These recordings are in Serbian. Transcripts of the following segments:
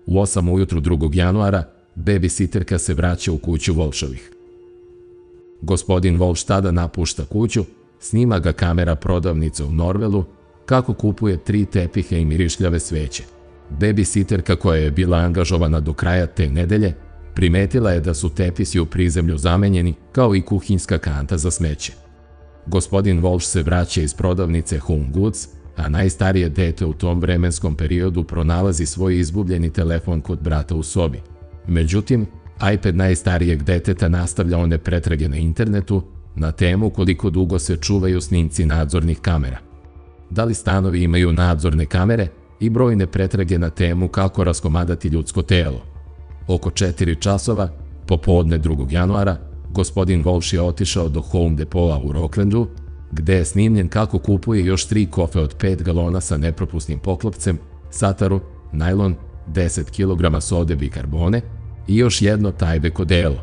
U 8 ujutru 2. januara babysitterka se vraća u kuću Walshovih. Gospodin Walsh tada napušta kuću, snima ga kamera prodavnice u Norvelu kako kupuje 3 tepihe i mirišljave sveće. Babysitterka koja je bila angažovana do kraja te nedelje primetila je da su tepisi u prizemlju zamenjeni kao i kuhinjska kanta za smeće. Gospodin Walsh se vraća iz prodavnice Home Goods, a najstarije dete u tom vremenskom periodu pronalazi svoj izgubljeni telefon kod brata u sobi. Međutim, iPad najstarijeg deteta nastavlja one pretrage na internetu na temu koliko dugo se čuvaju snimci nadzornih kamera. Da li stanovi imaju nadzorne kamere i brojne pretrage na temu kako raskomadati ljudsko telo. Oko 4 časova, popodne 2. januara, gospodin Walsh je otišao do Home Depoa u Rocklandu, gde je snimljen kako kupuje još 3 kofe od 5 galona sa nepropusnim poklopcem, sataru, najlon, 10 kg sode bikarbone i još jedno Tyvek odelo.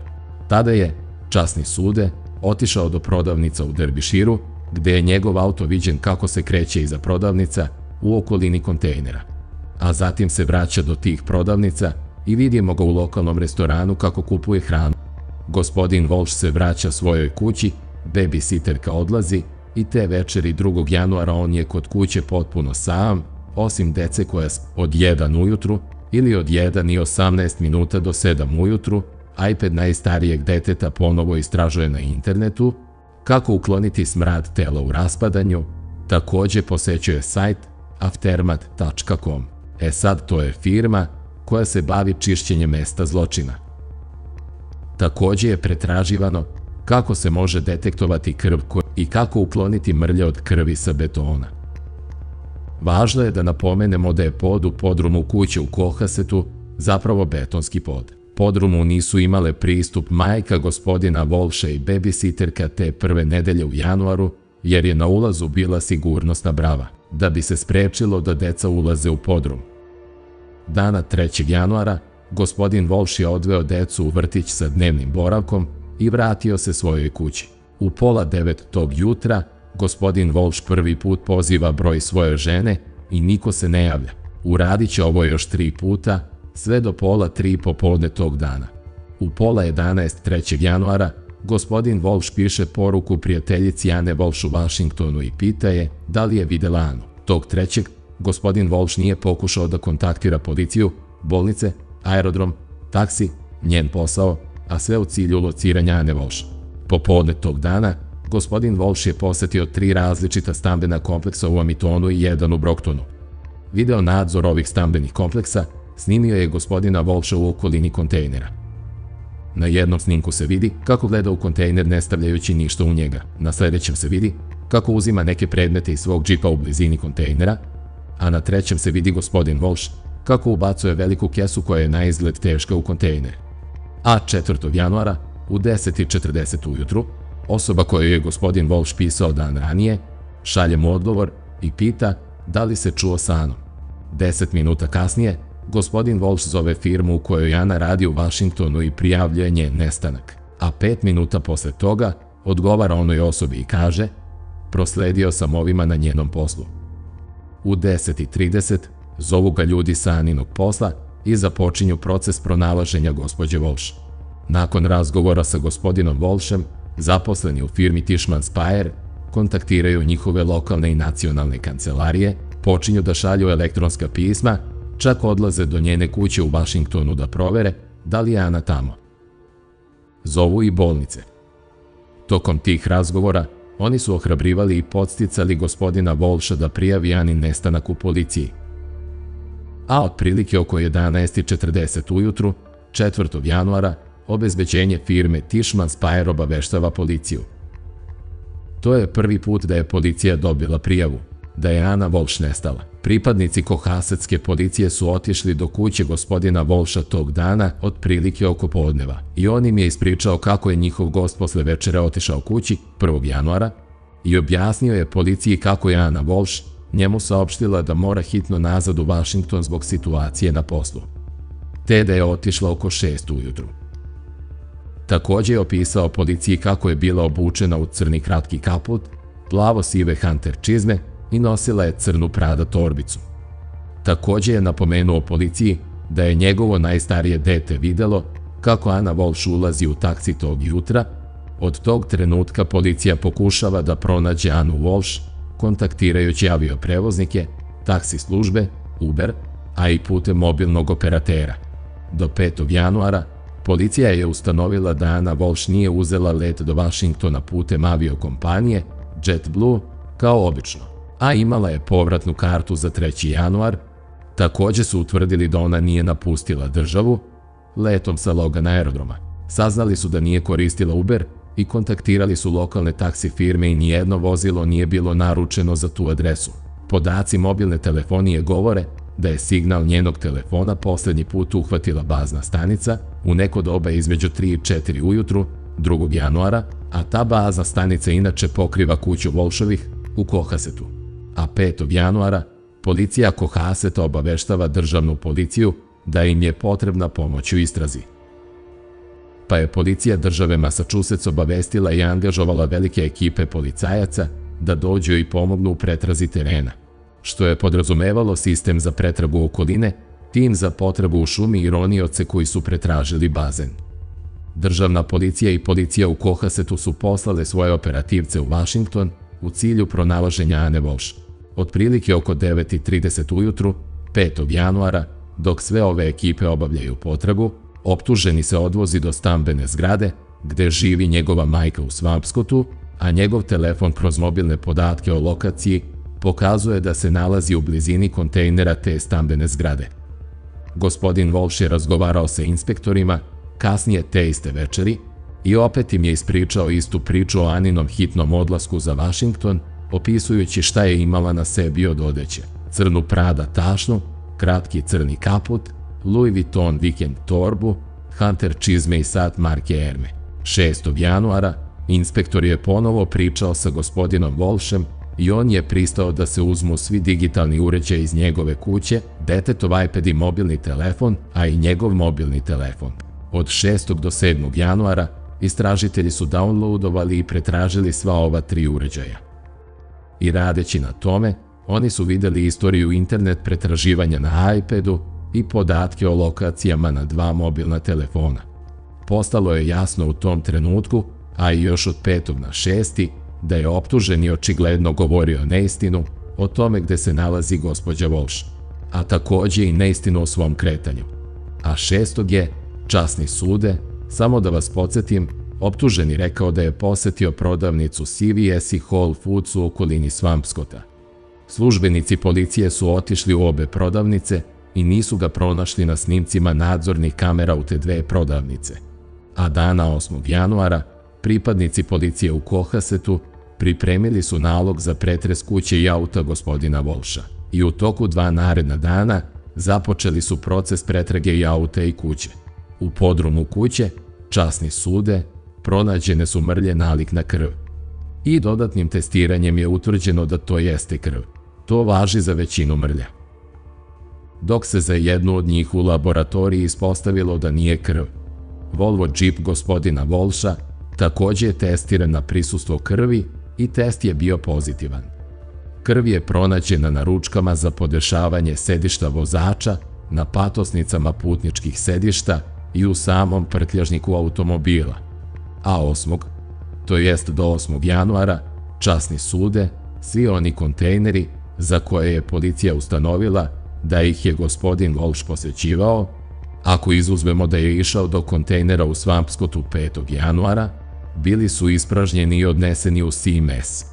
Tada je, časni sude, otišao do prodavnica u Derbyshiru, gde je njegov auto viđen kako se kreće iza prodavnica u okolini kontejnera. A zatim se vraća do tih prodavnica i vidimo ga u lokalnom restoranu kako kupuje hranu. Gospodin Walsh se vraća svojoj kući, babysitterka odlazi i te večeri 2. januara on je kod kuće potpuno sam, osim dece koja od 1 ujutru ili od 1:18 minuta do 7 ujutru, iPad najstarijeg deteta ponovo istražuje na internetu kako ukloniti smrad tela u raspadanju, takođe posećuje sajt aftermath.com. Sad to je firma koja se bavi čišćenjem mesta zločina. Takođe je pretraživano kako se može detektovati krv i kako ukloniti mrlje od krvi sa betona. Važno je da napomenemo da je pod u podrumu kuće u Cohassetu zapravo betonski pod. Podrumu nisu imale pristup majka gospodina Walsha i babysitterka te prve nedelje u januaru, jer je na ulazu bila sigurnosna brava, da bi se sprečilo da deca ulaze u podrum. Dana 3. januara, gospodin Walsh je odveo decu u vrtić sa dnevnim boravkom i vratio se svojoj kući. U 8:30 tog jutra, gospodin Walsh prvi put poziva broj svoje žene i niko se ne javlja. Uradit će ovo još 3 puta, sve do 2:30 popodne tog dana. U 10:30 3. januara, gospodin Walsh piše poruku prijateljici Ane Walsh u Washingtonu i pita je da li je videla Anu. Tog 3. gospodin Walsh nije pokušao da kontaktira policiju, bolnice, aerodrom, taksi, njen posao, a sve u cilju lociranja Ane Walsh. Popodne tog dana, gospodin Walsh je posetio 3 različita stambena kompleksa u Amitonu i 1 u Brocktonu. Video nadzor ovih stambenih kompleksa snimio je gospodina Walsha u okolini kontejnera. Na jednom snimku se vidi kako gleda u kontejner ne stavljajući ništa u njega. Na sledećem se vidi kako uzima neke predmete iz svog džipa u blizini kontejnera, a na 3. se vidi gospodin Walsh kako ubacuje veliku kesu koja je na izgled teška u kontejner. A 4. januara, u 10:40 ujutru, osoba koju je gospodin Walsh pisao dan ranije, šalje mu odgovor i pita da li se čuo sa Anom. 10 minuta kasnije, gospodin Walsh zove firmu u kojoj Ana radi u Washingtonu i prijavljuje njen nestanak. A 5 minuta posle toga odgovara onoj osobi i kaže: prosledio sam ovima na njenom poslu. U 10:30 zovu ga ljudi sa Aninog posla i započinju proces pronalaženja gospođe Walsh. Nakon razgovora sa gospodinom Walshem, zaposleni u firmi Tishman Speyer kontaktiraju njihove lokalne i nacionalne kancelarije, počinju da šalju elektronska pisma, čak odlaze do njene kuće u Washingtonu da provere da li je Ana tamo. Zovu i bolnice. Tokom tih razgovora, oni su ohrabrivali i podsticali gospodina Walsha da prijavi Anin nestanak u policiji. A otprilike oko 11:40 ujutru, 4. januara, obezbeđenje firme Tishman Speyer obaveštava policiju. To je prvi put da je policija dobila prijavu da je Ana Walsh nestala. Pripadnici Cohassetske policije su otišli do kuće gospodina Walsha tog dana otprilike oko podneva i on im je ispričao kako je njihov gost posle večere otišao kući 1. januara i objasnio je policiji kako je Ana Walsh njemu saopštila da mora hitno nazad u Washington zbog situacije na poslu, te da je otišla oko 6 ujutru. Takođe je opisao policiji kako je bila obučena u crni kratki kaput, plavo-sive Hunter čizme i nosila je crnu Prada torbicu. Takođe je napomenuo policiji da je njegovo najstarije dete videlo kako Ana Walsh ulazi u taksi tog jutra. Od tog trenutka policija pokušava da pronađe Anu Walsh, kontaktirajući avioprevoznike, taksi službe, Uber, a i putem mobilnog operatera. Do 5. januara policija je ustanovila da Ana Walsh nije uzela let do Vašingtona putem aviokompanije JetBlue kao obično, a imala je povratnu kartu za 3. januar. Takođe su utvrdili da ona nije napustila državu letom sa Logan aerodroma. Saznali su da nije koristila Uber i kontaktirali su lokalne taksi firme i nijedno vozilo nije bilo naručeno za tu adresu. Podaci mobilne telefonije govore da je signal njenog telefona poslednji put uhvatila bazna stanica u neko doba između 3 i 4 ujutru 2. januara, a ta bazna stanica inače pokriva kuću Walshovih u Cohassetu. A 5. januara policija Cohasseta obaveštava državnu policiju da im je potrebna pomoć u istrazi. Pa je policija države Massachusetts obavestila i angažovala velike ekipe policajaca da dođu i pomognu u pretrazi terena, što je podrazumevalo sistem za pretragu okoline, tim za potrebu u šumi i ronioce koji su pretražili bazen. Državna policija i policija u Cohassetu su poslale svoje operativce u Washington u cilju pronalaženja Ane Walsh. Otprilike oko 9:30 ujutru, 5. januara, dok sve ove ekipe obavljaju potragu, optuženi se odvozi do stambene zgrade gde živi njegova majka u Swampscotu, a njegov telefon kroz mobilne podatke o lokaciji pokazuje da se nalazi u blizini kontejnera te stambene zgrade. Gospodin Walsh je razgovarao sa inspektorima kasnije te iste večeri i opet im je ispričao istu priču o Aninom hitnom odlasku za Washington, opisujući šta je imala na sebi od odeće: crnu Prada tašnu, kratki crni kaput, Louis Vuitton vikend torbu, Hunter čizme i sat marke Erme. 6. januara inspektor je ponovo pričao sa gospodinom Walshem i on je pristao da se uzmu svi digitalni uređaji iz njegove kuće, detetov iPad i mobilni telefon, a i njegov mobilni telefon. Od 6. do 7. januara istražitelji su downloadovali i pretražili sva ova 3 uređaja. I radeći na tome, oni su videli istoriju internet pretraživanja na iPadu i podatke o lokacijama na 2 mobilna telefona. Postalo je jasno u tom trenutku, a i još od 5. na 6. da je optuženi očigledno govorio neistinu o tome gde se nalazi gospođa Walsh, a takođe i neistinu o svom kretanju. A 6. je, časni sude, samo da vas podsjetim, optuženi rekao da je posetio prodavnicu CVS i Whole Foods u okolini Swampscota. Službenici policije su otišli u obe prodavnice i nisu ga pronašli na snimcima nadzornih kamera u te 2 prodavnice. A dana 8. januara pripadnici policije u Cohassetu pripremili su nalog za pretres kuće i auta gospodina Walsha i u toku 2 naredna dana započeli su proces pretrage i auta i kuće. U podrumu kuće, časni sude, pronađene su mrlje nalik na krv. I dodatnim testiranjem je utvrđeno da to jeste krv. To važi za većinu mrlja. Dok se za jednu od njih u laboratoriji ispostavilo da nije krv. Volvo Jeep gospodina Walsha takođe je testiran na prisustvo krvi i test je bio pozitivan. Krv je pronađena na ručkama za podešavanje sedišta vozača, na patosnicama putničkih sedišta i u samom prtljažniku automobila. A 8. to jest do 8. januara, časni sude, svi oni kontejneri za koje je policija ustanovila da ih je gospodin Walsh posećivao, ako izuzmemo da je išao do kontejnera u Swampscotu 5. januara, bili su ispražnjeni i odneseni u CMS.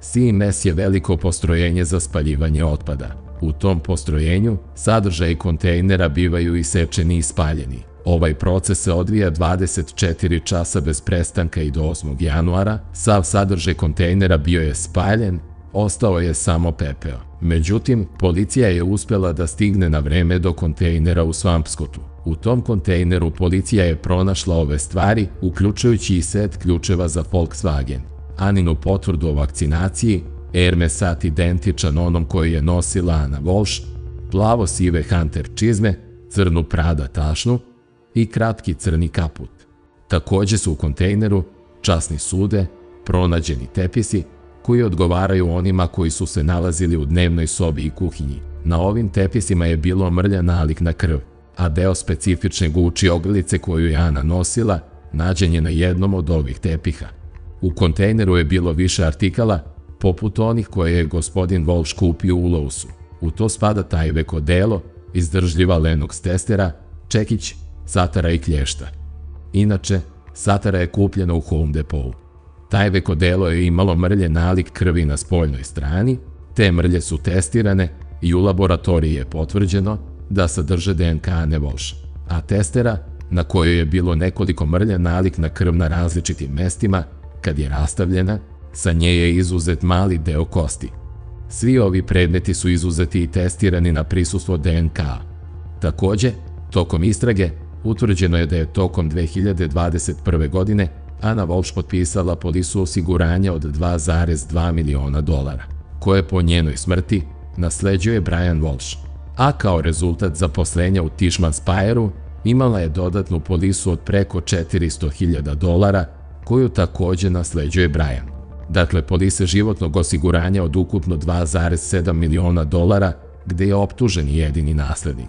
CMS je veliko postrojenje za spaljivanje otpada. U tom postrojenju sadržaji kontejnera bivaju isečeni i spaljeni. Ovaj proces se odvija 24 časa bez prestanka i do 8. januara sav sadržaj kontejnera bio je spaljen, ostao je samo pepeo. Međutim, policija je uspela da stigne na vreme do kontejnera u Swampscotu. U tom kontejneru policija je pronašla ove stvari, uključujući i set ključeva za Volkswagen, Aninu potvrdu o vakcinaciji, Erme sat identičan onom koji je nosila Ana Walsh, plavo-sive Hunter čizme, crnu Prada tašnu i kratki crni kaput. Takođe su u kontejneru, časni sude, pronađeni tepisi koji odgovaraju onima koji su se nalazili u dnevnoj sobi i kuhinji. Na ovim tepisima je bilo mrlja nalik na krv, a deo specifične Gucci ogrlice koju je Ana nosila nađen je na jednom od ovih tepiha. U kontejneru je bilo više artikala, poput onih koje je gospodin Walsh kupio u Lowesu. U to spada Tyvek odelo, izdržljiva Lennox testera, čekić, satara i klješta. Inače, satara je kupljena u Home Depotu. Tyvek odelo je imalo mrlje nalik krvi na spoljnoj strani, te mrlje su testirane i u laboratoriji je potvrđeno da sadrže DNK Ane Walsh, a testera, na kojoj je bilo nekoliko mrlja nalik na krv na različitim mestima, kad je rastavljena, sa nje je izuzet mali deo kosti. Svi ovi predmeti su izuzeti i testirani na prisustvo DNK. Takođe, tokom istrage, utvrđeno je da je tokom 2021. godine Ana Walsh potpisala polisu osiguranja od $2,2 miliona, koje po njenoj smrti nasleđuje Brian Walsh, a kao rezultat zaposlenja u Tishman Spireu imala je dodatnu polisu od preko $400.000, koju takođe nasleđuje Brian. Dakle, polise životnog osiguranja od ukupno $2,7 miliona, gde je optuženi jedini naslednik.